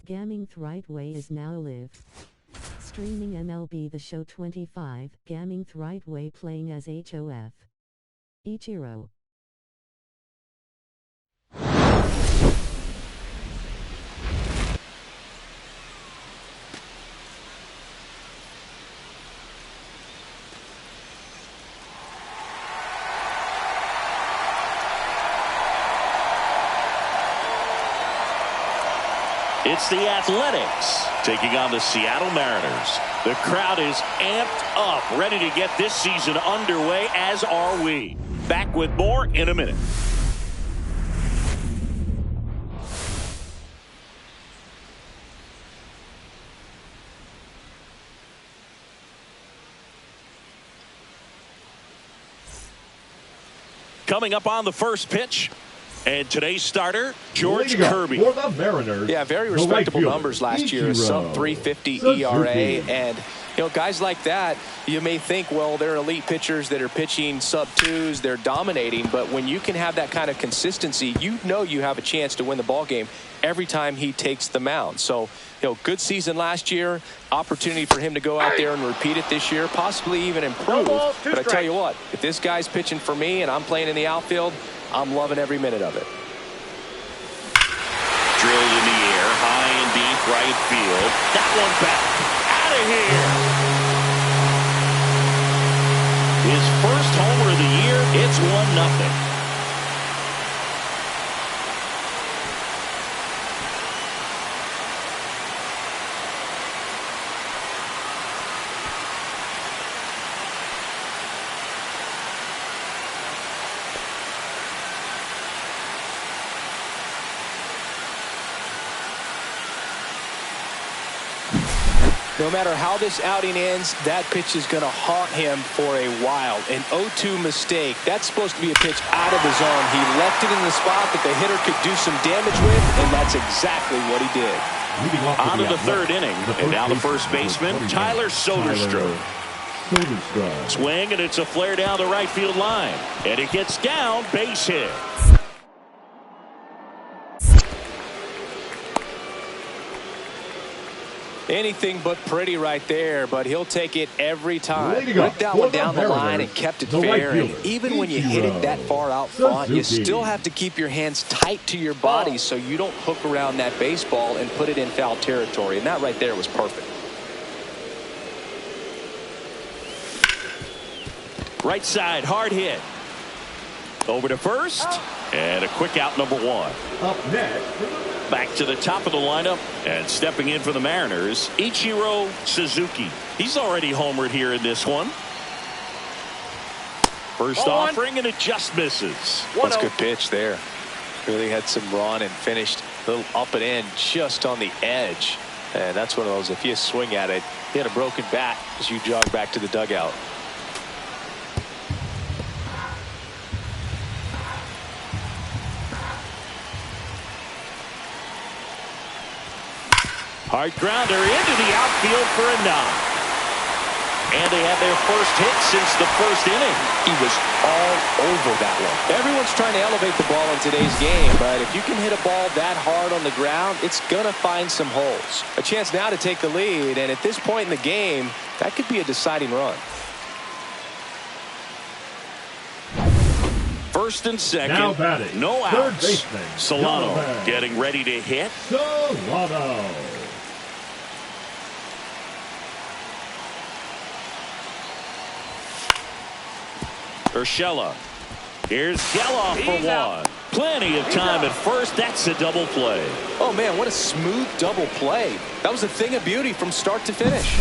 gamingtheWrightway is now live. Streaming MLB The Show 25, gamingtheWrightway playing as H.O.F. ICHIRO. It's the Athletics taking on the Seattle Mariners. The crowd is amped up, ready to get this season underway, as are we. Back with more in a minute. Coming up on the first pitch. And today's starter, George Kirby. For the Mariners, yeah, very respectable numbers last year. Sub 350 ERA. And, you know, guys like that, you may think, well, they're elite pitchers that are pitching sub twos. They're dominating. But when you can have that kind of consistency, you know you have a chance to win the ball game every time he takes the mound. So, you know, good season last year. Opportunity for him to go out there and repeat it this year, possibly even improve. But I tell you what, if this guy's pitching for me and I'm playing in the outfield, I'm loving every minute of it. Drilled in the air, high and deep right field. That one back. Out of here. His first homer of the year. It's 1-0. No matter how this outing ends, that pitch is going to haunt him for a while. An 0-2 mistake. That's supposed to be a pitch out of the zone. He left it in the spot that the hitter could do some damage with, and that's exactly what he did. On to the third inning, and now the first baseman, Tyler Soderstrom. Swing, and it's a flare down the right field line. And it gets down, base hit. Anything but pretty right there, but he'll take it every time. Ripped that one down the line and kept it fair. And even when you hit it that far out front, you still have to keep your hands tight to your body so you don't hook around that baseball and put it in foul territory. And that right there was perfect. Right side, hard hit. Over to first, and a quick out, number one. Up next. Back to the top of the lineup, and stepping in for the Mariners, Ichiro Suzuki. He's already homered here in this one. First offering, and it just misses. That's a good pitch there. Really had some run and finished a little up and in just on the edge. And that's one of those, if you swing at it, you had a broken bat as you jog back to the dugout. Hard grounder into the outfield for a knock. And they have their first hit since the first inning. He was all over that one. Everyone's trying to elevate the ball in today's game, but if you can hit a ball that hard on the ground, it's going to find some holes. A chance now to take the lead, and at this point in the game, that could be a deciding run. First and second, Now batting, no third outs. baseman, Solano getting ready to hit. Solano. Urshela. Here's Geloff for one. Plenty of time at first. That's a double play. Oh, man, what a smooth double play. That was a thing of beauty from start to finish.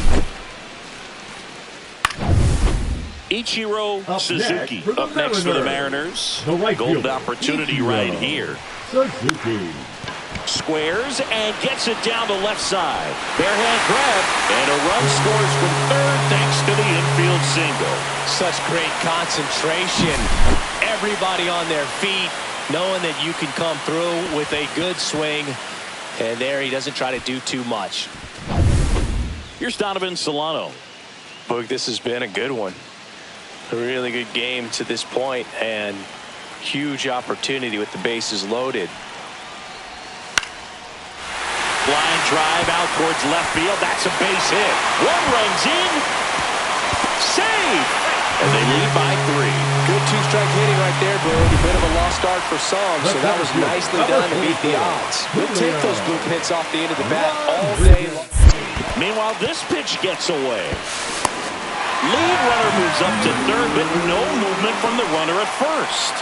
Ichiro Suzuki up next for the Mariners. Golden opportunity right here. Suzuki. Squares and gets it down the left side. Barehand grab, and a run scores from third thanks to the infield single. Such great concentration. Everybody on their feet, knowing that you can come through with a good swing. And there he doesn't try to do too much. Here's Donovan Solano. Boog, this has been a good one. A really good game to this point, and huge opportunity with the bases loaded. Line drive out towards left field. That's a base hit. One runs in. Save! And they lead by 3. Good two-strike hitting right there, Brody. A bit of a lost start for some, so that was nicely done to beat the odds. We'll take those boot hits off the end of the bat all day long. Meanwhile, this pitch gets away. Lead runner moves up to third, but no movement from the runner at first.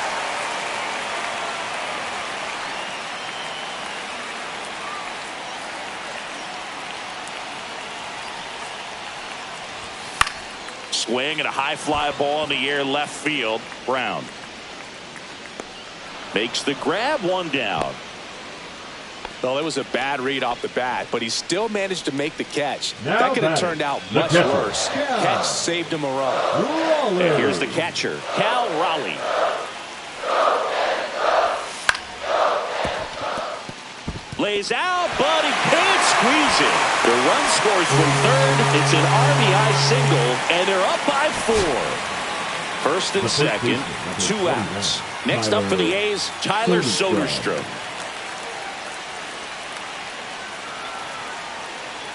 Swing and a high fly ball in the air left field. Brown makes the grab, 1 down. Well, it was a bad read off the bat, but he still managed to make the catch. Now that could have turned out much worse. Yeah. Catch saved him a run. And here's the catcher, Cal Raleigh. Lays out, but he can't squeeze it. The run scores from third. It's an RBI single, and they're up by 4. First and second, 2 outs. Next up for the A's, Tyler Soderstrom.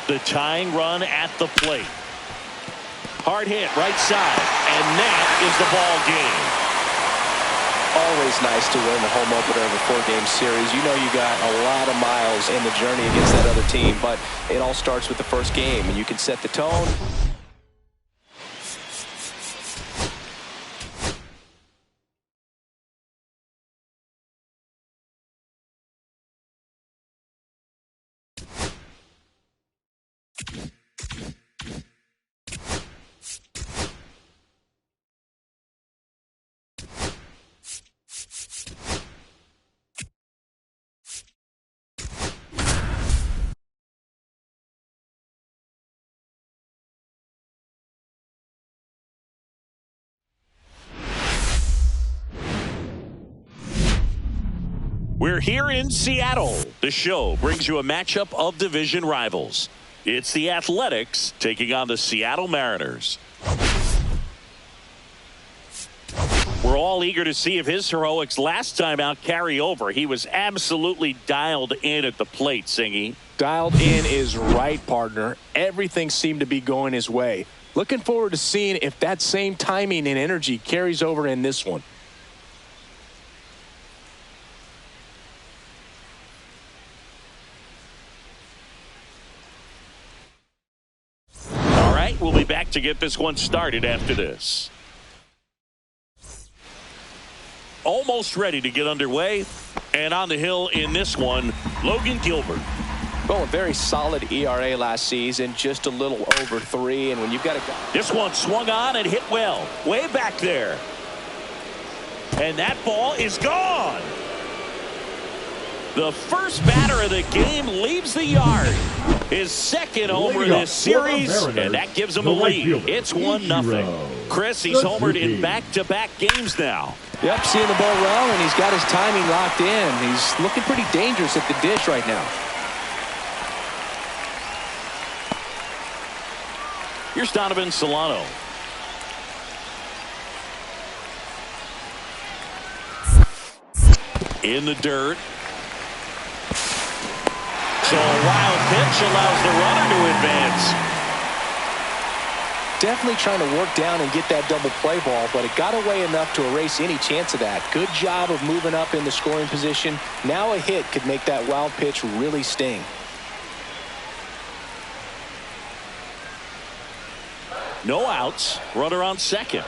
The tying run at the plate. Hard hit right side, and that is the ball game. Always nice to win the home opener of a 4-game series. You know you got a lot of miles in the journey against that other team, but it all starts with the first game, and you can set the tone. We're here in Seattle. The show brings you a matchup of division rivals. It's the Athletics taking on the Seattle Mariners. We're all eager to see if his heroics last time out carry over. He was absolutely dialed in at the plate, Singy. Dialed in is right, partner. Everything seemed to be going his way. Looking forward to seeing if that same timing and energy carries over in this one. We'll be back to get this one started after this. Almost ready to get underway. And on the hill in this one, Logan Gilbert. Well, a very solid ERA last season, just a little over 3. And when you've got a guy. This one swung on and hit well. Way back there. And that ball is gone. The first batter of the game leaves the yard. His second homer this series, and that gives him a lead. It's 1-0. Chris, he's homered in back-to-back games now. Yep, seeing the ball well, and he's got his timing locked in. He's looking pretty dangerous at the dish right now. Here's Donovan Solano. In the dirt. So a wild pitch allows the runner to advance. Definitely trying to work down and get that double play ball, but it got away enough to erase any chance of that. Good job of moving up in the scoring position. Now a hit could make that wild pitch really sting. No outs. Runner on second.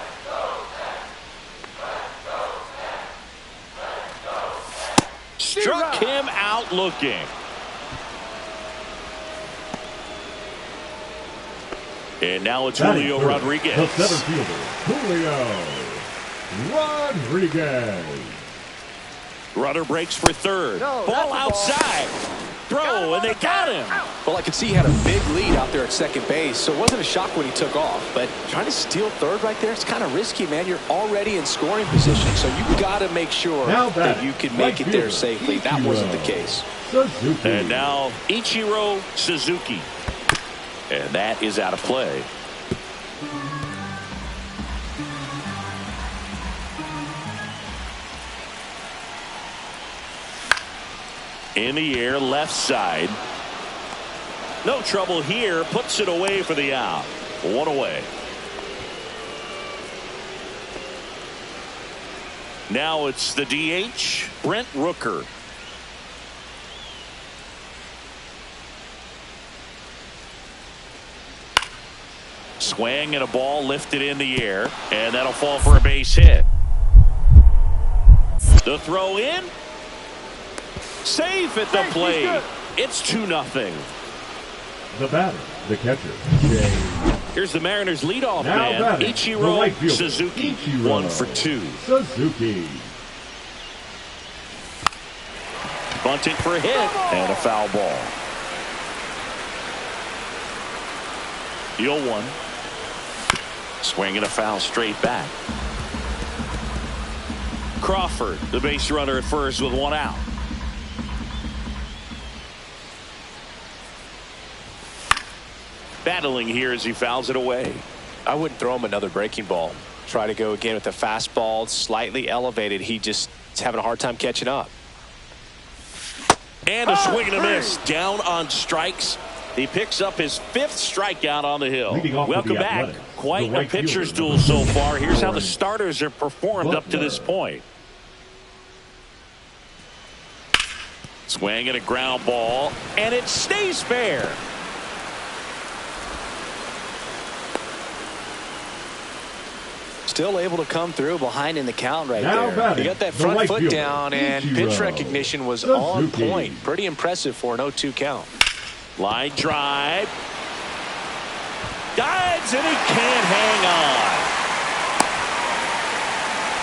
Struck him out looking. And now it's Julio Rodriguez. The center fielder, Julio Rodriguez. Runner breaks for third. Ball outside. Throw, and they got him. Well, I could see he had a big lead out there at second base, so it wasn't a shock when he took off. But trying to steal third right there, it's kind of risky, man. You're already in scoring position, so you've got to make sure that you can make it there safely. That wasn't the case. Suzuki. And now Ichiro Suzuki. And that is out of play. In the air, left side. No trouble here. Puts it away for the out. One away. Now it's the DH, Brent Rooker. Swing and a ball lifted in the air, and that'll fall for a base hit. The throw in. Safe at the plate. It's 2-0. The batter, the catcher, Jay. Here's the Mariners leadoff man, batting, ICHIRO Suzuki. ICHIRO 1 for 2. Suzuki. Bunted for a hit and a foul ball. The 0-1. Swing and a foul straight back. Crawford, the base runner at first with 1 out. Battling here as he fouls it away. I wouldn't throw him another breaking ball. Try to go again with the fastball, slightly elevated. He just is having a hard time catching up. And a swing and a miss. Down on strikes. He picks up his 5th strikeout on the hill. Welcome back. Quite a pitcher's duel so far. Here's how the starters have performed up to this point. Swing and a ground ball, and it stays fair. Still able to come through behind in the count right Now there. batting, He got that the front right foot fielder, down, and pitch ICHIRO recognition was Suzuki. on point. Pretty impressive for an 0-2 count. Line drive. Dives, and he can't hang on.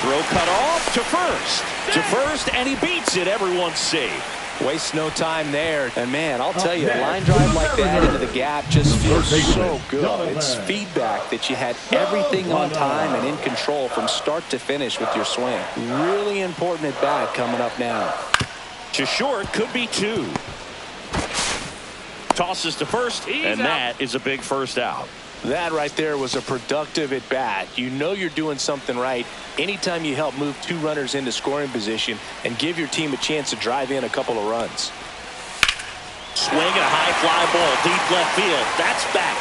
Throw cut off to first. To first, and he beats it. Everyone's safe. Wastes no time there. And, man, I'll tell you, a line drive like that into the gap just feels so good. It's feedback that you had everything on time and in control from start to finish with your swing. Really important at bat coming up now. To short, could be 2. Tosses to first, and that is a big first out. That right there was a productive at bat. You know you're doing something right anytime you help move 2 runners into scoring position and give your team a chance to drive in a couple of runs. Swing and a high fly ball deep left field. That's back.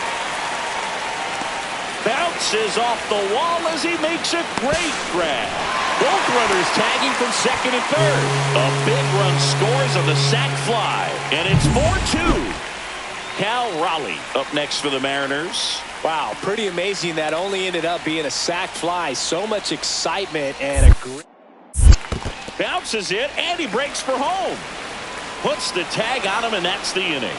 Bounces off the wall as he makes a great grab. Both runners tagging from second and third. A big run scores on the sac fly, and it's 4-2. Cal Raleigh up next for the Mariners. Wow, pretty amazing that only ended up being a sac fly. So much excitement and a great... Bounces it, and he breaks for home. Puts the tag on him, and that's the inning.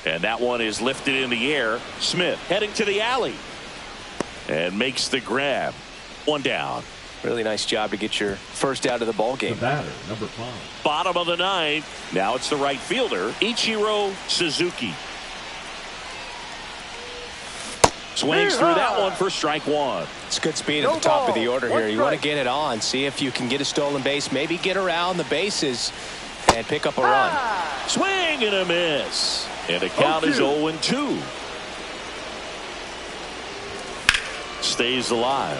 And that one is lifted in the air. Smith heading to the alley and makes the grab. 1 down. Really nice job to get your first out of the ball game. The batter, number 5. Bottom of the 9th. Now it's the right fielder, ICHIRO Suzuki. Swings through that one for strike 1. It's good speed at the top of the order here. You want to get it on, see if you can get a stolen base, maybe get around the bases and pick up a run. Swing and a miss. And the count is 0-2. Stays alive.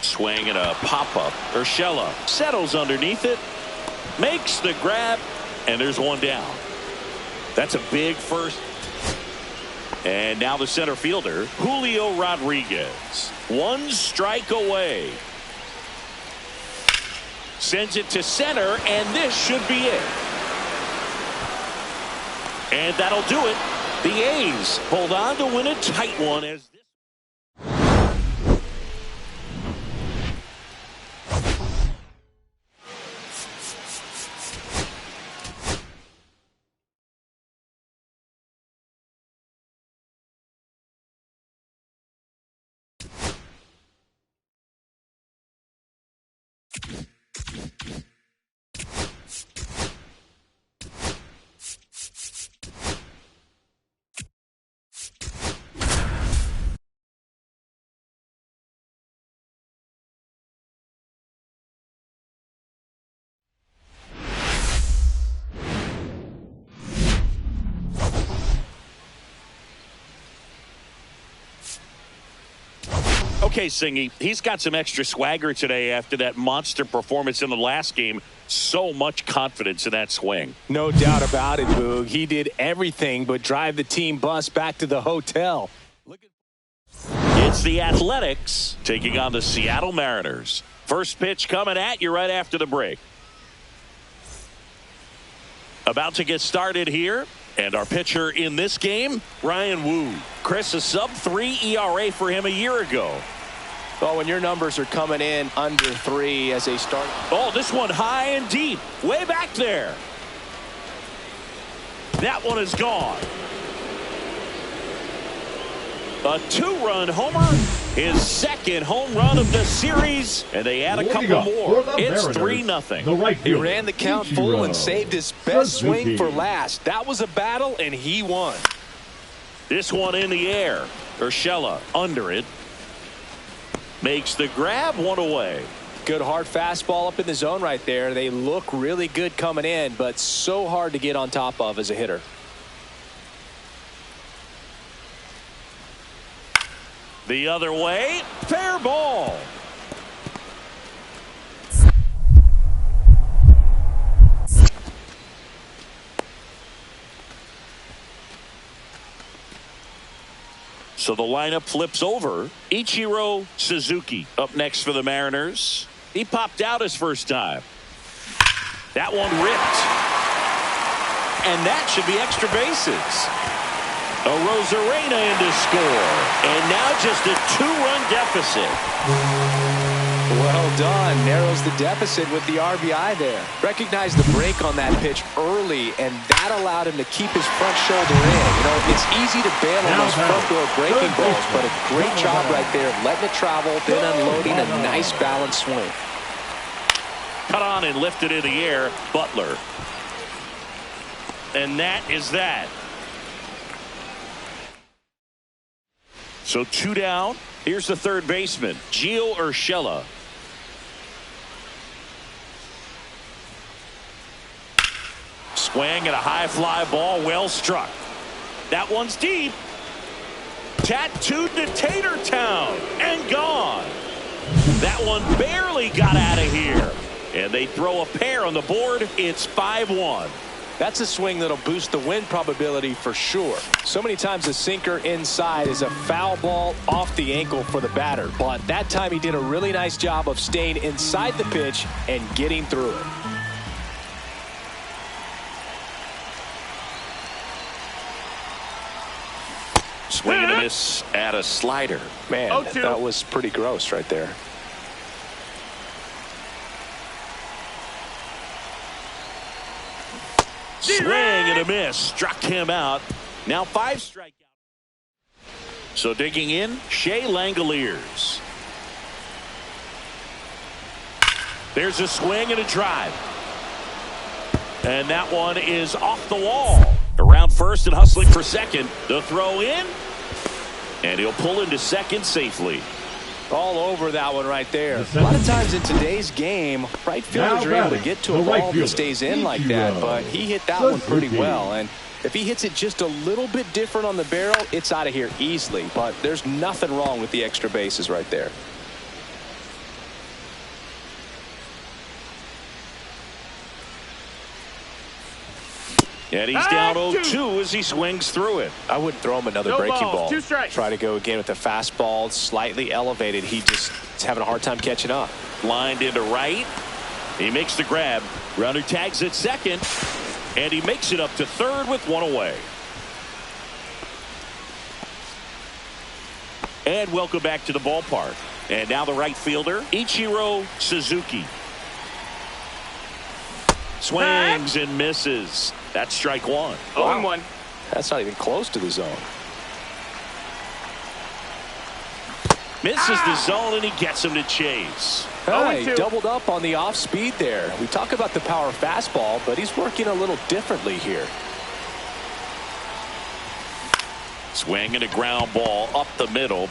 Swing and a pop-up. Urshela settles underneath it. Makes the grab. And there's 1 down. That's a big first. And now the center fielder, Julio Rodriguez. 1 strike away. Sends it to center, and this should be it. And that'll do it. The A's hold on to win a tight one as this. Okay, Singy, he's got some extra swagger today after that monster performance in the last game. So much confidence in that swing. No doubt about it, Boog. He did everything but drive the team bus back to the hotel. It's the Athletics taking on the Seattle Mariners. First pitch coming at you right after the break. About to get started here. And our pitcher in this game, Ryan Wu. Chris, a sub-3 ERA for him a year ago. Well, when your numbers are coming in under 3 as a start. Oh, this one high and deep. Way back there. That one is gone. A 2-run homer. His second home run of the series. And they add a couple more. It's 3-0. He ran the count full and saved his best swing for last. That was a battle, and he won. This one in the air. Urshela under it. Makes the grab, one away. Good hard fastball up in the zone right there. They look really good coming in, but so hard to get on top of as a hitter. The other way, fair ball. So the lineup flips over. Ichiro Suzuki up next for the Mariners. He popped out his first time. That one ripped. And that should be extra bases. A Rosarena in to score. And now just a 2-run deficit. Well done. Narrows the deficit with the RBI there. Recognized the break on that pitch early, and that allowed him to keep his front shoulder in. You know, it's easy to bail on those front door breaking balls, but a great job right there, letting it travel, then unloading a nice balanced swing. Cut on and lifted in the air, Butler. And that is that. So 2 down. Here's the third baseman, Gio Urshela. Swing and a high fly ball, well struck. That one's deep. Tattooed to Tater Town and gone. That one barely got out of here. And they throw a pair on the board. It's 5-1. That's a swing that'll boost the win probability for sure. So many times a sinker inside is a foul ball off the ankle for the batter. But that time he did a really nice job of staying inside the pitch and getting through it. Swing and a miss at a slider. Man, that was pretty gross right there. Swing and a miss. Struck him out. Now 5 strikeouts. So digging in, Shea Langoliers. There's a swing and a drive. And that one is off the wall. Around first and hustling for second. The throw in. And he'll pull into second safely. All over that one right there. A lot of times in today's game, right fielders are able to get to a ball that stays in like that, but he hit that one pretty well. And if he hits it just a little bit different on the barrel, it's out of here easily. But there's nothing wrong with the extra bases right there. And he's down 0-2 as he swings through it. I wouldn't throw him another breaking ball. Try to go again with the fastball, slightly elevated. He just is having a hard time catching up. Lined into right. He makes the grab. Runner tags at second. And he makes it up to third with one away. And welcome back to the ballpark. And now the right fielder, Ichiro Suzuki. Swings and misses. That's strike one. 0-1. That's not even close to the zone. Misses the zone and he gets him to chase. He doubled up on the off speed there. We talk about the power fastball, but he's working a little differently here. Swing and a ground ball up the middle.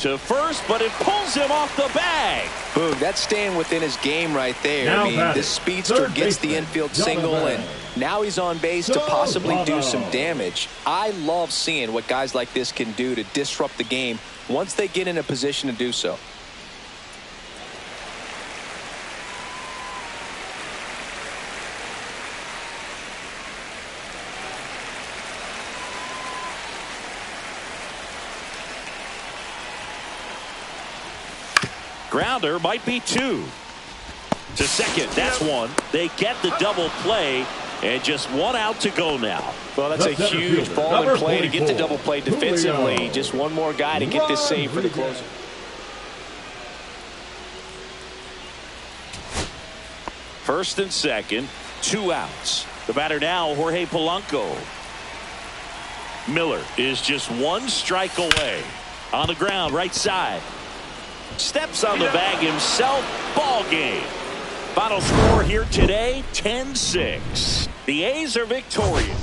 to first, but it pulls him off the bag. Boog, that's staying within his game right there. Now I mean, this speedster gets the infield single, and now he's on base to possibly do some damage. I love seeing what guys like this can do to disrupt the game once they get in a position to do so. Grounder might be 2. To second, that's 1. They get the double play, and just 1 out to go now. Well, that's a huge ball in play to get the double play defensively. Just one more guy to get this save for the closer. First and second, 2 outs. The batter now, Jorge Polanco. Miller is just 1 strike away. On the ground, right side. Steps on the bag himself. Ball game. Final score here today, 10-6. The A's are victorious.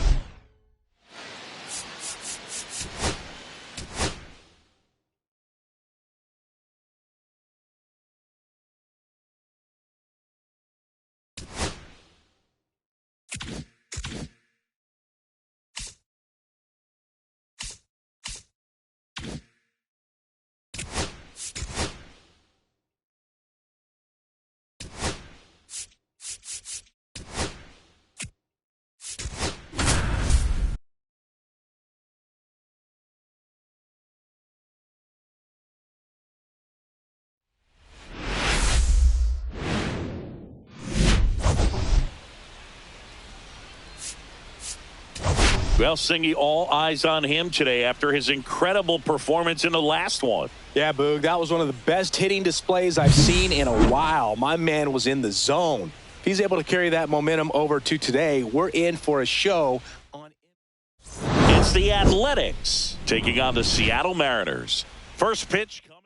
Well, Singy, all eyes on him today after his incredible performance in the last one. Yeah, Boog, that was one of the best hitting displays I've seen in a while. My man was in the zone. If he's able to carry that momentum over to today, we're in for a show on. It's the Athletics taking on the Seattle Mariners. First pitch coming.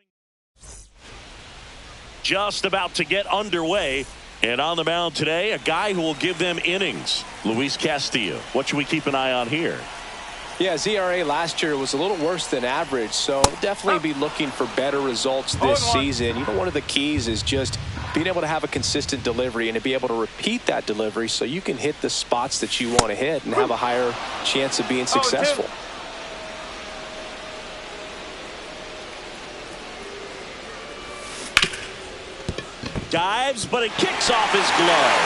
Just about to get underway. And on the mound today, a guy who will give them innings, Luis Castillo. What should we keep an eye on here? Yeah, ZRA last year was a little worse than average, so definitely be looking for better results this season. You know, one of the keys is just being able to have a consistent delivery and to be able to repeat that delivery so you can hit the spots that you want to hit and have a higher chance of being successful. Dives, but it kicks off his glove.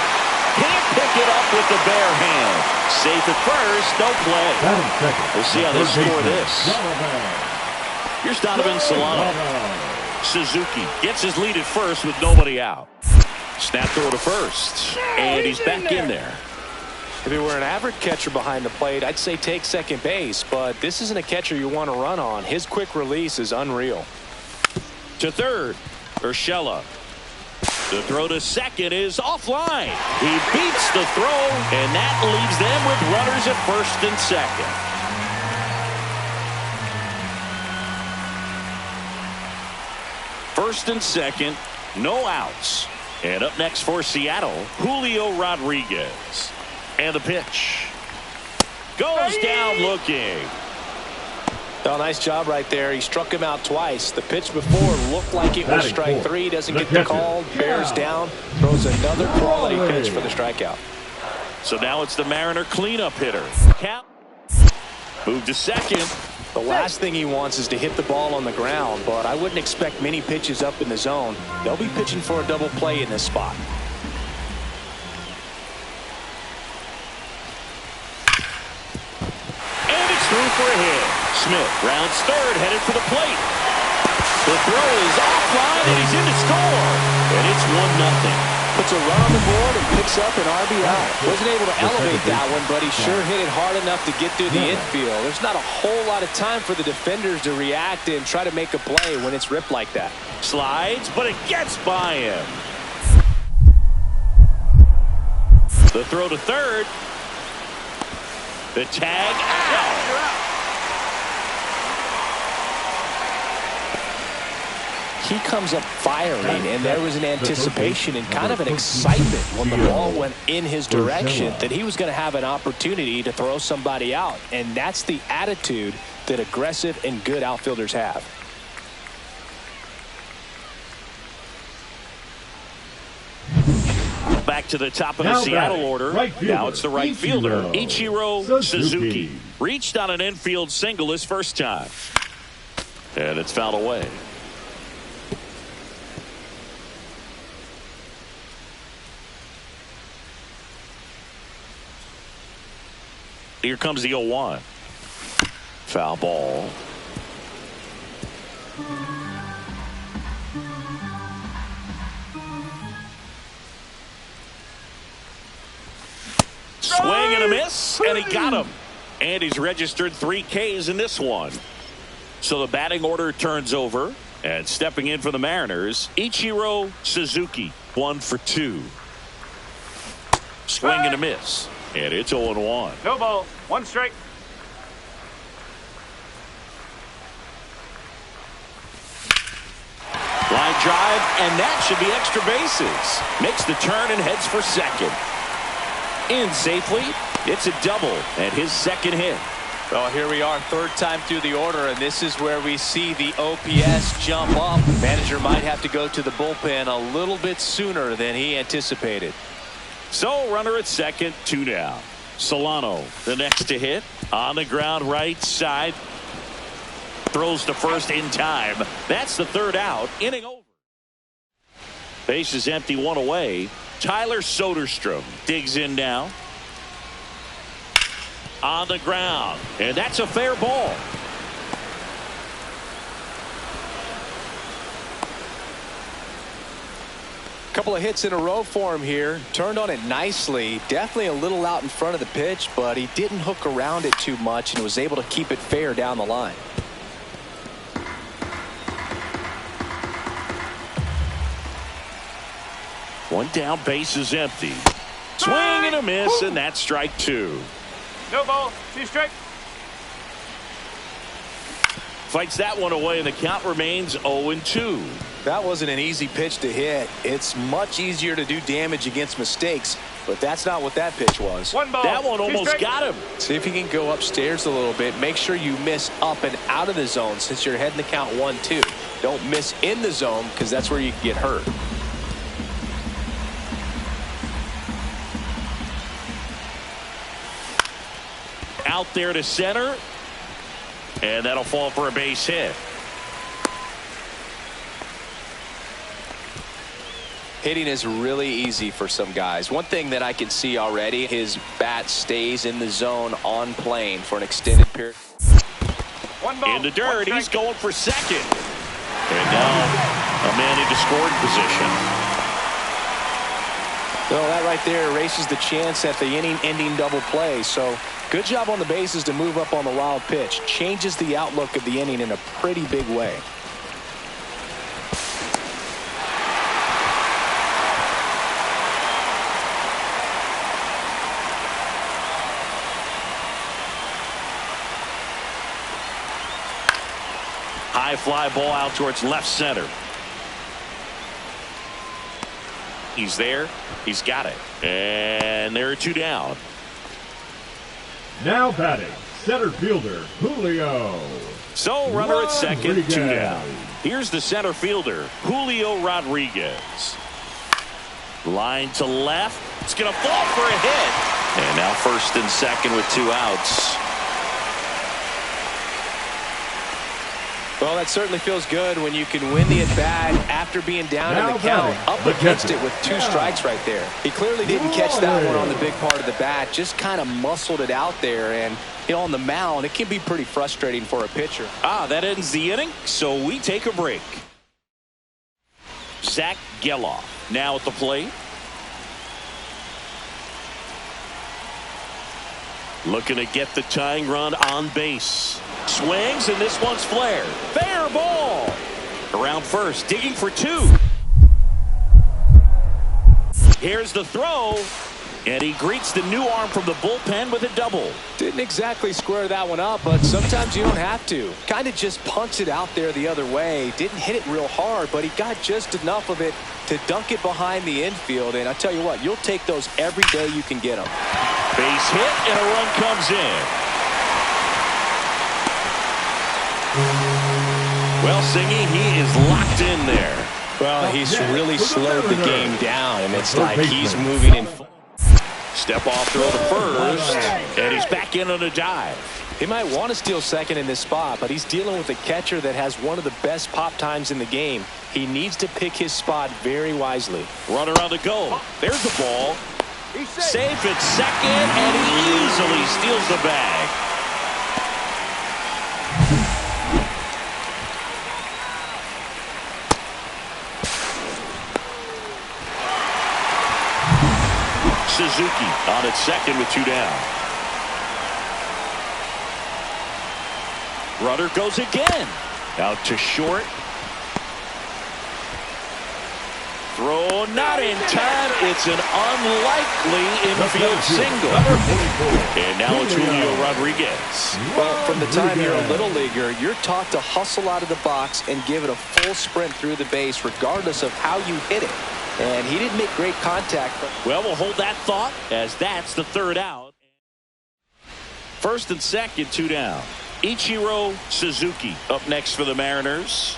Can't pick it up with the bare hand. Safe at first, no play. We'll see how they score this. Here's Donovan Solano. Suzuki gets his lead at first with nobody out. Snap throw to first, and he's back in there. If he were an average catcher behind the plate, I'd say take second base, but this isn't a catcher you want to run on. His quick release is unreal. To third, Urshela. The throw to second is offline. He beats the throw, and that leaves them with runners at first and second. First and second, no outs. And up next for Seattle, Julio Rodriguez. And the pitch. Goes down looking. Oh, nice job right there. He struck him out twice. The pitch before looked like it was strike 3. Doesn't get the call. Bears down. Throws another quality pitch for the strikeout. So now it's the Mariner cleanup hitter. Move to second. The last thing he wants is to hit the ball on the ground, but I wouldn't expect many pitches up in the zone. They'll be pitching for a double play in this spot. And it's through for a hit. Smith rounds third, headed for the plate. The throw is offline, and he's in to score. And it's 1-0. Puts a run on the board and picks up an RBI. Wasn't able to elevate that one, but he sure hit it hard enough to get through the infield. There's not a whole lot of time for the defenders to react and try to make a play when it's ripped like that. Slides, but it gets by him. The throw to third. The tag out. He comes up firing, and there was an anticipation and kind of an excitement when the ball went in his direction that he was going to have an opportunity to throw somebody out. And that's the attitude that aggressive and good outfielders have. back to the top of Now the Seattle batting, order. right fielder, Now it's the right fielder, ICHIRO Suzuki. Reached on an infield single his first time. And it's fouled away. Here comes the 0-1. Foul ball. Swing and a miss, and he got him. And he's registered 3 Ks in this one. So the batting order turns over. And stepping in for the Mariners, ICHIRO Suzuki, 1 for 2. Swing and a miss. And it's 0-1. No ball. 1 strike. Line drive, and that should be extra bases. Makes the turn and heads for second. In safely. It's a double and his second hit. Well, here we are, third time through the order, and this is where we see the OPS jump up. Manager might have to go to the bullpen a little bit sooner than he anticipated. So runner at second, 2 down. Solano, the next to hit. On the ground right side. Throws to first in time. That's the 3rd out. Inning over. Base is empty, 1 away. Tyler Soderstrom digs in now. On the ground. And that's a fair ball. Couple of hits in a row for him here. Turned on it nicely. Definitely a little out in front of the pitch, but he didn't hook around it too much and was able to keep it fair down the line. One down, base is empty. Swing and a miss, and that's strike 2. No ball. 2 strike. Fights that one away, and the count remains 0-2. That wasn't an easy pitch to hit. It's much easier to do damage against mistakes, but that's not what that pitch was. 1 ball. That one 2 almost strike. got him. See if you can go upstairs a little bit. Make sure you miss up and out of the zone since you're heading the count 1-2. Don't miss in the zone because that's where you can get hurt. Out there to center. And that'll fall for a base hit. Hitting is really easy for some guys. One thing that I can see already, his bat stays in the zone on plane for an extended period. 1 ball. In the dirt, 1 strike. he's going for second. And now a man into scoring position. Well, that right there erases the chance at the inning-ending double play. So good job on the bases to move up on the wild pitch. Changes the outlook of the inning in a pretty big way. High fly ball out towards left center. He's there. He's got it. And there are 2 down. Now batting, center fielder, Julio. So runner at second, Rodriguez. 2 down. Here's the center fielder, Julio Rodriguez. Line to left. It's going to fall for a hit. And now first and second with 2 outs. Well, that certainly feels good when you can win the at-bat after being down in the count, up against it with 2 strikes right there. He clearly didn't catch that one on the big part of the bat, just kind of muscled it out there. And, you know, on the mound, it can be pretty frustrating for a pitcher. That ends the inning, so we take a break. Zach Geloff now at the plate. Looking to get the tying run on base. Swings, and this one's flared. Fair ball. Around first, digging for 2. Here's the throw. And he greets the new arm from the bullpen with a double. Didn't exactly square that one up, but sometimes you don't have to. Kind of just punched it out there the other way. Didn't hit it real hard, but he got just enough of it to dunk it behind the infield. And I tell you what, you'll take those every day you can get them. Base hit, and a run comes in. Well, Singy, he is locked in there. Well, he's really slowed the game down, and it's like he's moving in. Step off throw to first, and he's back in on a dive. He might want to steal second in this spot, but he's dealing with a catcher that has one of the best pop times in the game. He needs to pick his spot very wisely. Runner on the go. There's the ball. Safe at second, and he easily steals the bag. Suzuki on at second with 2 down. Runner goes again. Out to short. Throw not in time. It's an unlikely infield single. And now it's Julio Rodriguez. Well, from the time you're a little leaguer, you're taught to hustle out of the box and give it a full sprint through the base regardless of how you hit it. And he didn't make great contact. Well, we'll hold that thought as that's the 3rd out. First and second, 2 down. Ichiro Suzuki up next for the Mariners.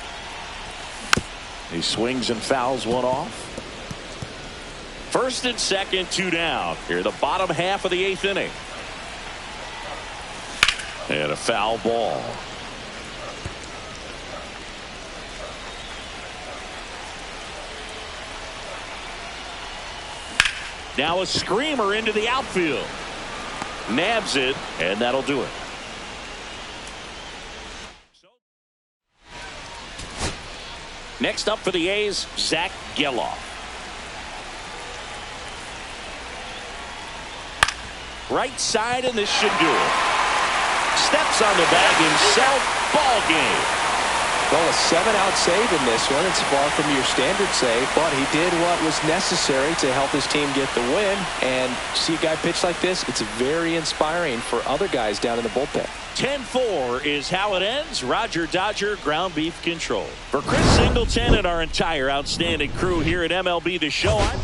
He swings and fouls one off. First and second, 2 down. Here, the bottom half of the 8th inning. And a foul ball. Now a screamer into the outfield. Nabs it, and that'll do it. Next up for the A's, Zach Geloff. Right side, and this should do it. Steps on the bag himself. Ball game. Well, a 7-out save in this one. It's far from your standard save, but he did what was necessary to help his team get the win. And see a guy pitch like this, it's very inspiring for other guys down in the bullpen. 10-4 is how it ends. Roger Dodger, ground beef control. For Chris Singleton and our entire outstanding crew here at MLB The Show, I'm